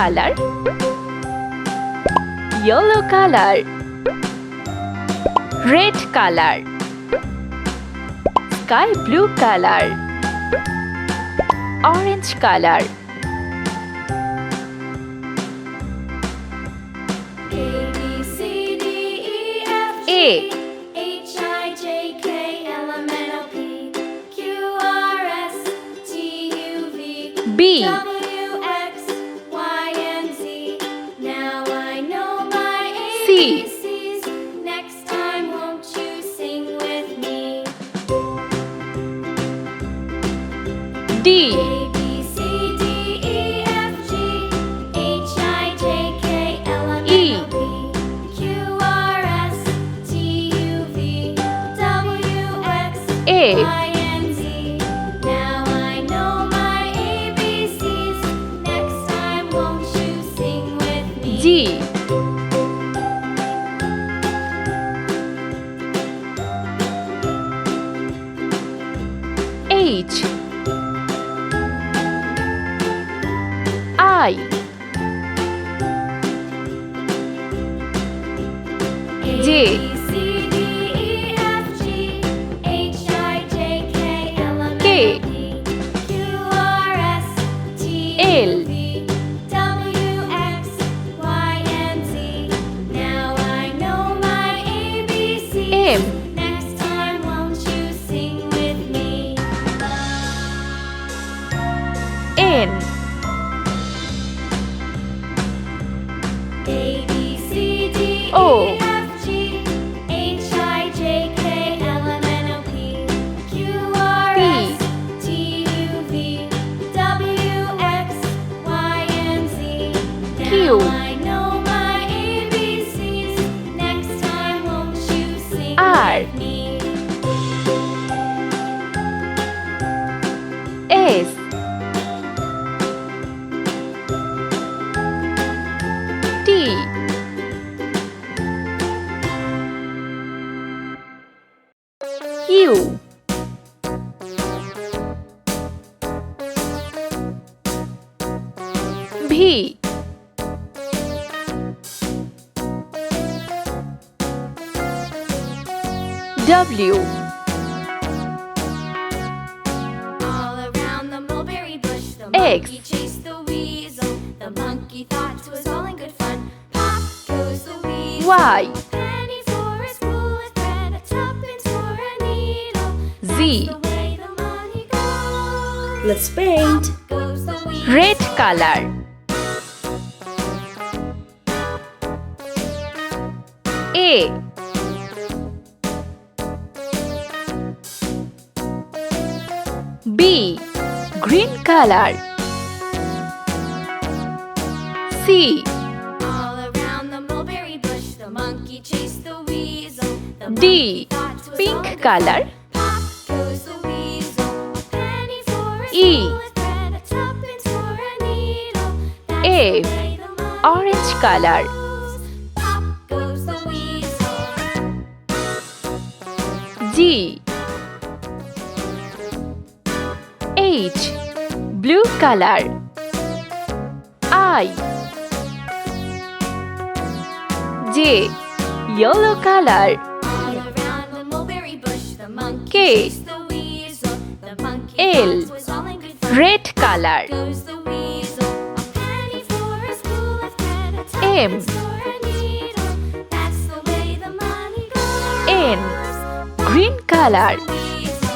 color, yellow color, red color, sky blue color, orange color. A, B, C, Next time, won't you sing with me? D, A, Now I know my ABCs. Next time, won't you sing with me? G, H, I, J, K, L, Now I know my ABCs. M, Next time, won't you sing with me? N, ABCDEFGHIJKLMNOP O, Q, Now I know my ABCs. Next time, won't you sing R, with me? S, T, U, V, W, All around the mulberry bush, the X. monkey chased the weasel. The monkey thought 'twas all in good fun. Pop goes the weasel. Y, A penny for a spool of thread, a tuppence for a needle. Z, That's the way the money goes. Let's paint. Goes the weasel. red color, A, B, green color, C, All around the mulberry bush, the monkey chased the weasel. The D, monkey thought 'twas all pink in good color, fun. Pop goes the weasel. A penny for a E. spool of thread, a tuppence for a needle. That's F, the way the money orange color, goes. Pop goes the weasel. G, H, blue color, I, J, yellow color, All around the mulberry bush, the monkey K. chased the weasel. The monkey L. thought 'twas all in good fun. red color, Goes the weasel. A penny for a spool of thread, a M. tuppence for a needle. That's the way the money goes. N, green color, Weasel.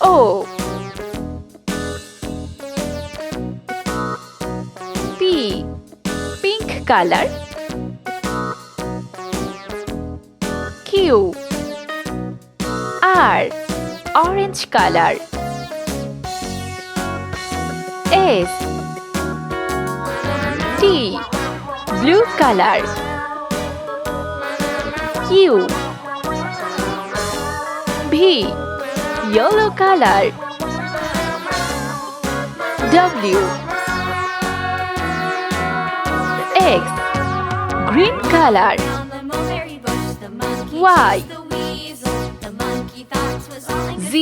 O, P, pink color, Q, R, orange color, S, T, blue color, Q, V, yellow color, W, X, green color, Y, Z,